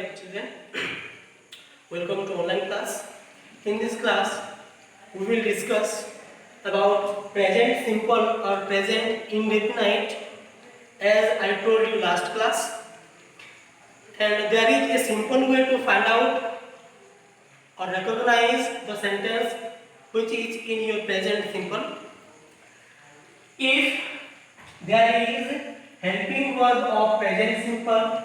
dear children. Welcome to online class. In this class, we will discuss about present simple or present indefinite as I told you last class. And there is a simple way to find out or recognize the sentence which is in your present simple. If there is helping verb of present simple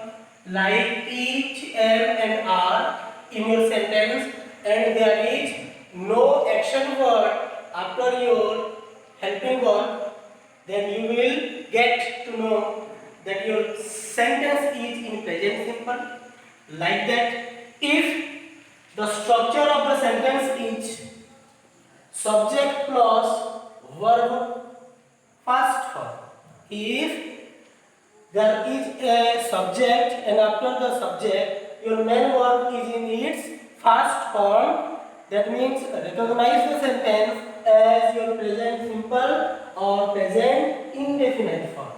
like each, am and are in your sentence and there is no action word after your helping verb, then you will get to know that your sentence is in present simple. Like that, if the structure of the sentence is subject plus verb first form. If there is a subject and after the subject your main verb is in its first form, that means recognize the sentence as your present simple or present indefinite form.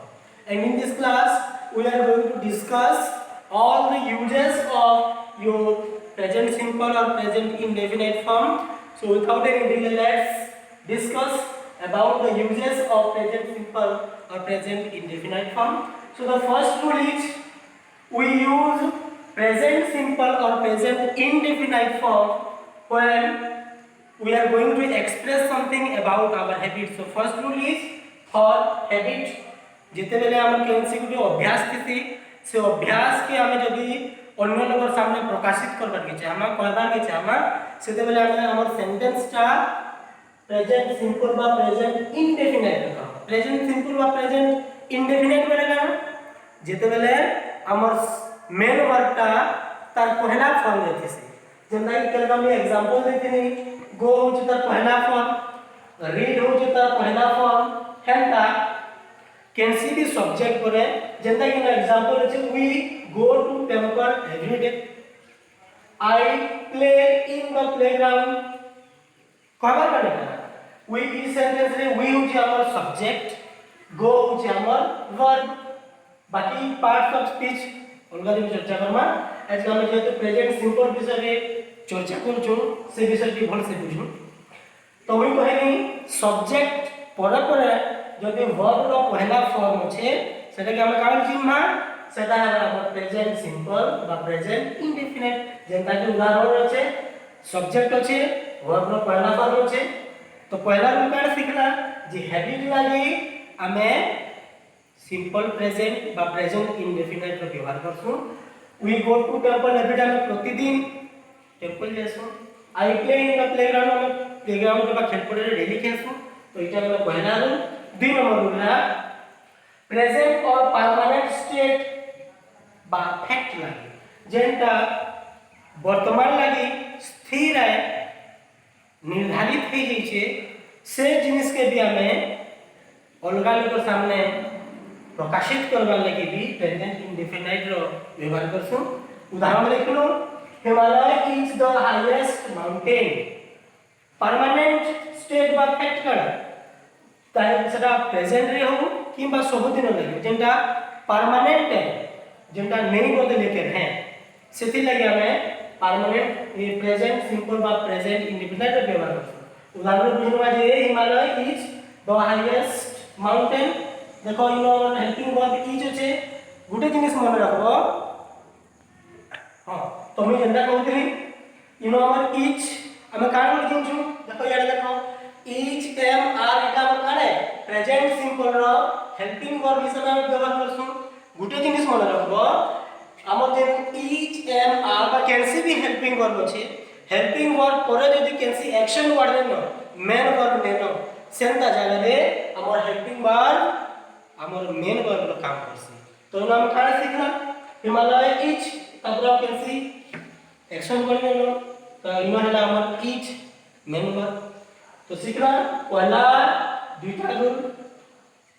And in this class we are going to discuss all the uses of your present simple or present indefinite form. So without any delay, let's discuss about the uses of present simple or present indefinite form. So the first rule is we use present simple or present indefinite form when we are going to express something about our habit. So first rule is for habit. जिते बेले आम केनसी गुटे अभ्यास थी से अभ्यास के आम जदि अन्य लोग सामने प्रकाशित करबार के चाहे कहबार के चाहे सेते बेले आम सेंटेंसटा प्रेजेंट सिंपल बा प्रेजेंट इनडेफिनाइट रखा. प्रेजेंट सिंपल बा प्रेजेंट इनडेफिनाइट बेले काना जेते बेले हमर मेन वर्बटा तार पहला फॉर्म देथि से जेना कि केलका हम एग्जांपल देथिनी गो होची तार पहला फॉर्म, रीड होची तार पहला फॉर्म, हेंता कैन सी बी सब्जेक्ट करे जेना कि एग्जांपल अछि we go to temple every day, I play in the playground. कहबार माने काना we is sentence रे we होची हमर सब्जेक्ट, go होची हमर वर्ब. बाकी पार्ट्स ऑफ स्पीच अलगा दिन चर्चा करमा. आज हम जेहेतु प्रेजेंट सिंपल विषय रे चर्चा करछु से विषय टी भल से बुझु. तो मैं कहनी सब्जेक्ट पर पर जदि वर्ब रो पहला फॉर्म छे सेटा के हम कान चिन्ह सेटा हमर प्रेजेंट सिंपल बा प्रेजेंट इंडेफिनिट. जेंता कि उदाहरण छे सब्जेक्ट छे वर्ब रो पहला फॉर्म छे. तो पहला रूल कान सिखला जे हैबिट लागि हमें सिंपल प्रेजेंट बा प्रेजेंट इंडेफिनिट रो व्यवहार करसु. We go to temple every day में प्रतिदिन टेंपल जेसु. I play in the playground में प्लेग्राउंड के बा खेल पड़े डेली खेसु. तो इटा में पहला रूल. दुई नंबर रूल है प्रेजेंट और परमानेंट स्टेट बा फैक्ट लागि जेंटा वर्तमान लागि स्थिर है निर्धारित हो जाई छे से जिनिस के भी हमें अलगा लोग सामने प्रकाशित करबा लागि भी प्रेजेंट इंडेफिनाइट रो व्यवहार करसु. उदाहरण लिखलो Himalaya is the highest mountain. Permanent state बा फैक्ट करा ताहे सेटा प्रेजेंट रे हो किबा सबदिन लागि जेंटा परमानेंट है जेंटा नहीं बदले के है सेति लागि हमें परमानेंट ये प्रेजेंट सिंपल बा प्रेजेंट इंडेफिनाइट रो व्यवहार करसु. उदाहरण बुझवा जे Himalaya is the highest mountain. देखो इनो हेल्पिंग वर्ब इज छे गुटे जिनिस मन रखबो. हां तो मैं जेंटा कहउतली इनो हमर इज हम कारण लिखछु. देखो यार देखो इज एम आर इटा हम काने प्रेजेंट सिंपल रो हेल्पिंग वर्ब हिसाब में व्यवहार करसु. गुटे जिनिस मन रखबो हमर जे इज एम आर बा कैन भी हेल्पिंग वर्ब अछि. हेल्पिंग वर्ब पर जदि कैन एक्शन वर्ड ने मेन वर्ब ने सेंता जाने रे हमर हेल्पिंग वर्ब हमर मेन वर्ब रो काम करसी. तो हम काने सिखला हिमालय इज तबरा कैन एक्शन वर्ड ने तो इनो हला हमर इज मेन वर्ब. तो सिखला पहला दुईटा रूल.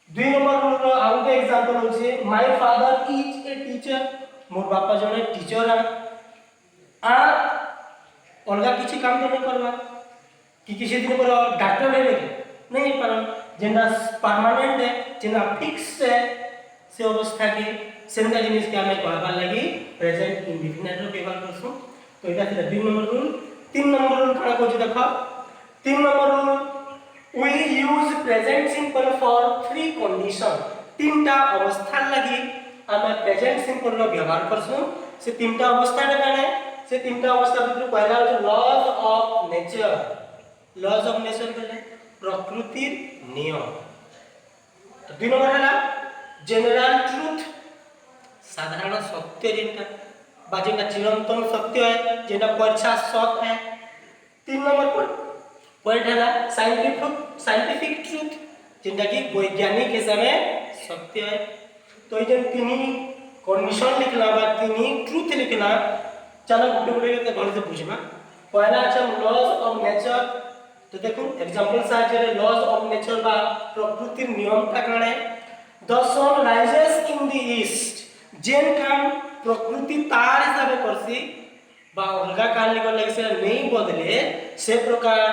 दुई नंबर रूल रो आउटे एग्जांपल होचे my father is a teacher. मोर बापा जने टीचर आ अलगा किछि काम तो नहीं करबा कि किसी दिन पर डॉक्टर है नहीं पर जेना परमानेंट है जेना फिक्स्ड है से अवस्था के सेंदा जिनिस के हमें कहबा लागि प्रेजेंट इंडेफिनाइट रो व्यवहार करसु। तो एटा थिला 2 नंबर रूल। 3 नंबर रूल काना कहू देखो। 3 number rule we use present simple for 3 condition। तीनटा अवस्था लगी हमें प्रेजेंट सिंपल रो व्यवहार करसु। से तीनटा अवस्था काने से तीनटा अवस्था भितर पहला हो laws of nature. Laws of nature बोले प्रकृतिर नियम। तो 2 नंबर हला जनरल ट्रुथ साधारण सत्य जेनटा बा जेनटा चिरंतन सत्य है जेनटा परीक्षा सत है। 3 नंबर पॉइंट है साइंटिफिक ट्रुथ जेनटा कि वैज्ञानिक हिसाब से सत्य है। तो ये जन तीन कंडीशन लिखला बा तीन ट्रुथ लिखला चलो गुटे गुटे के घर से पूछबा। पहला अच्छा लॉज ऑफ नेचर। तो देखो एग्जांपल साहाय्य लॉज ऑफ नेचर बा प्रकृतिर नियम था काने the sun rises in the east जेन काम प्रकृति तार हिसाब करसी बा अलगा काल निकल लगे से नहीं बदले से प्रकार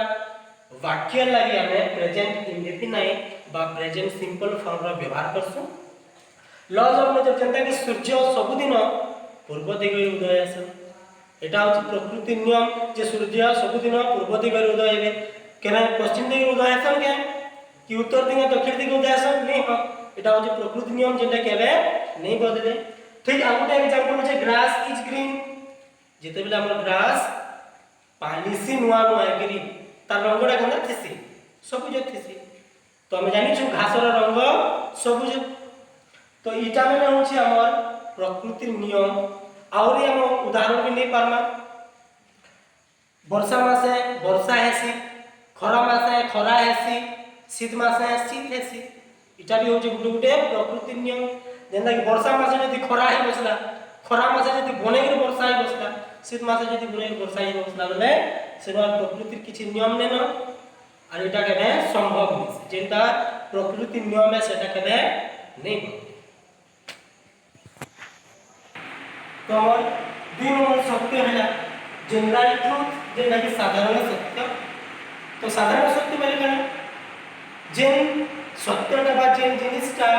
वाक्य लगी हमें प्रेजेंट इंडेफिनाइट बा प्रेजेंट सिंपल फॉर्म रो व्यवहार करसु। लॉज ऑफ नेचर जेंता कि सूर्य सबुदिन पूर्व दिगरे उदय आसे एटा होची प्रकृति नियम जे सूर्य सबुदिन पूर्व दिगरे उदय हेबे केना पश्चिम दिगरे उदय आसन के कि उत्तर दिगे दक्षिण दिगे उदय आसन नहीं हो एटा होची प्रकृति नियम जेंटा केबे नहीं बदले। ठीक आगुटे एग्जांपल होचे ग्रास इज ग्रीन जेते बेला हमर ग्रास पालिसी नुआ नुआ गिरी तार रंगडा केना थिसी सबुज थिसी। तो हम जानि छु घासर रंग सबुज। तो इटा में होची हमर प्रकृति नियम। आउरी हम उदाहरण भी नहीं पारमा। वर्षा मासे वर्षा हेसी खरा मासे खरा हेसी शीत मासे शीत हेसी इटा भी होची गुटे गुटे प्रकृति नियम। जेंदा कि वर्षा मासे यदि खरा ही बसला खरा मासे यदि बने के वर्षा ही बसला शीत मासे यदि बने के वर्षा ही बसला बोले सेना प्रकृति किछि नियम ने न और एटा केबे संभव नहीं जेंता प्रकृति नियम है सेटा केबे नहीं। तो हमर 2 नंबर सत्य है जनरल ट्रुथ जेना कि साधारण सत्य। तो साधारण सत्य माने काना जेन सत्यटा बा जेन जिनिसटा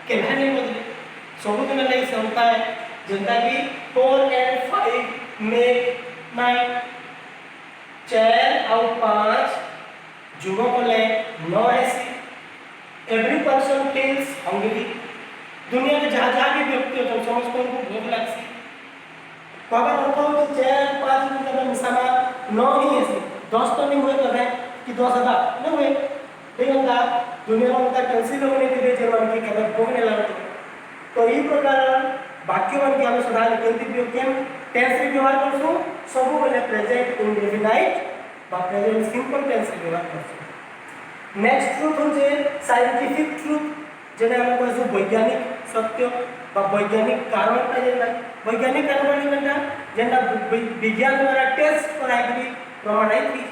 केबे नहीं बदले सब दिन लगी क्षमता है जेंता कि 4 and 5 make 9 4 और 5 जुगो बोले 9 ऐसी। एवरी पर्सन फील्स हंग्री दुनिया में जहाँ जहाँ भी व्यक्ति होते हैं समस्त को भूख लगती कबर होता हो कि 4 5 मतलब मिसामा 9 ही ऐसी 10 तो नहीं हुए तो है कि 10 हजार नहीं हुए ठीक है दुनिया में उनका कैंसिल होने के लिए जब उनकी कबर भोगने लगते। तो ई प्रकार वाक्य मन के हमें सुधार केंद्रित व्यक्तियन टेंस रे व्यवहार करसु सब बोले प्रेजेंट इंडेफिनाइट बा प्रेजेंट सिंपल टेंस रे व्यवहार करसु। नेक्स्ट ट्रुथ होचे साइंटिफिक ट्रुथ जेने हम कहसु वैज्ञानिक सत्य बा वैज्ञानिक कारण जेना वैज्ञानिक कारण जेना जेना विज्ञान द्वारा टेस्ट कराई के प्रमाणित की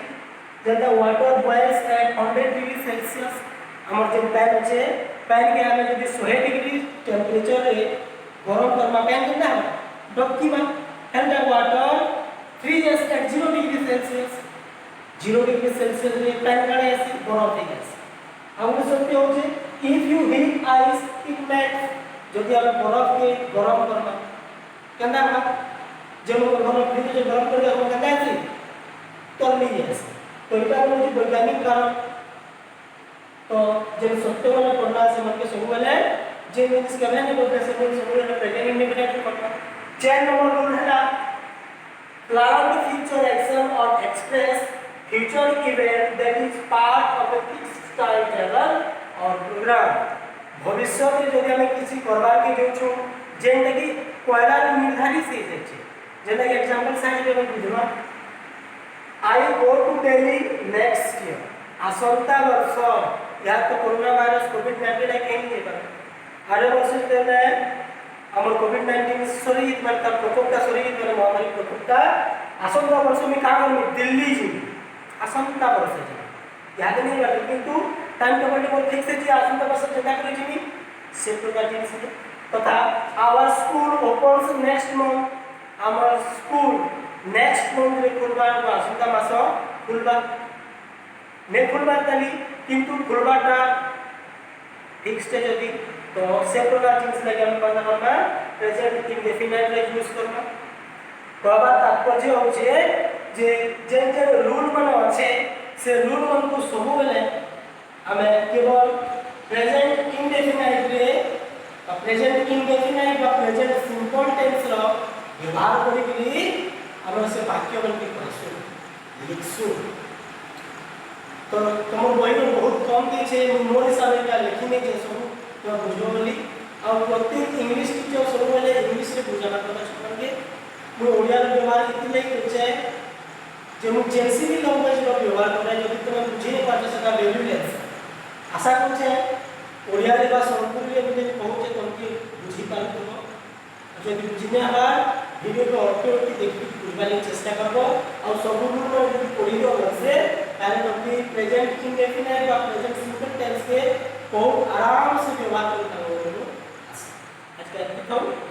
जेना water boils at 100 degree Celsius हमर जे पैन আছে पैन के हमें यदि 100 डिग्री टेंपरेचर रे गरम करमा पैन केना डबकी बा and the water freezes at 0 degree Celsius 0 degree Celsius रे पैन काने ऐसे बरफ हो जाए। और सत्य होचे if you heat ice it melts जदि हम बरफ के गरम करमा केना बा जब बरफ फ्रीज जे गरम कर हम केना छी तोरली जाए। तो एटा होचे वैज्ञानिक कारण। तो जब सत्य वाला पढ़ना से मन के सब वाले जे मींस के नहीं बोलते से बोल सब वाले प्रेजेंट इंडेफिनिट पढ़ना। 4 नंबर रूल है ना प्लान द फ्यूचर एक्शन और express future event that is part of a fixed time table और प्रोग्राम। भविष्य में जदि हम किसी करबा के देछु जेंटा कि पहला निर्धारित से छै जेना कि एग्जांपल साइड में बुझबा I go to Delhi next year आसंता वर्ष या तो कोरोना वायरस कोविड-19 केन नहीं बा आरे वर्ष तेने हमर कोविड-19 सरी मतलब प्रकोपटा सरी मतलब महामारी प्रकोपटा आसंता वर्ष में का करमी दिल्ली जी आसंता वर्ष जी याद नहीं बा किंतु टाइम टेबल को ठीक से जी आसंता वर्ष जेटा करै छी से प्रकार जिनिस तथा our school opens next month our school next month रे खुलबा आसंता मास खुलबा ने खुलबा तली किंतु खुलबाटा फिक्स्ड जदी तो से प्रकार जिनिस लगे हम पता करना प्रेजेंट इंडेफिनिट रे यूज करना। कहबार तात्पर्य होचे जे जेन जेन रूल मन अच्छे से रूल मन को सब बेले हमें केवल प्रेजेंट इंडेफिनाइट रे प्रेजेंट इंडेफिनाइट बा प्रेजेंट सिंपल टेंस रो व्यवहार करी कि हम से वाक्य बन के कहसु लिखसु। तो तुम बही में बहुत कम दी छे मोर हिसाब से लिखी नहीं जे सब तो बुझो बोली और प्रत्येक इंग्लिश टीचर सब बेले इंग्लिश रे बुझाबा कथा छन के मु ओडिया रे व्यवहार इति ले करछे जे मु जेसी भी लैंग्वेज रो व्यवहार करे जदि तुम बुझी नहीं पाछे सेटा वैल्यूलेस आशा करछे ओडिया रे बा संपूर्ण रे बुझे पहुंचे तुमके बुझी पाल तुम जदि बुझिने हबा वीडियो को ऑटोमेटिक देखि बुझबाले चेष्टा करबो और सब रूल में जदि पढियो से तारे तुमके प्रेजेंट इंडेफिनाइट बा प्रेजेंट सिंपल टेंस के बहुत आराम से व्यवहार करता हो। आज का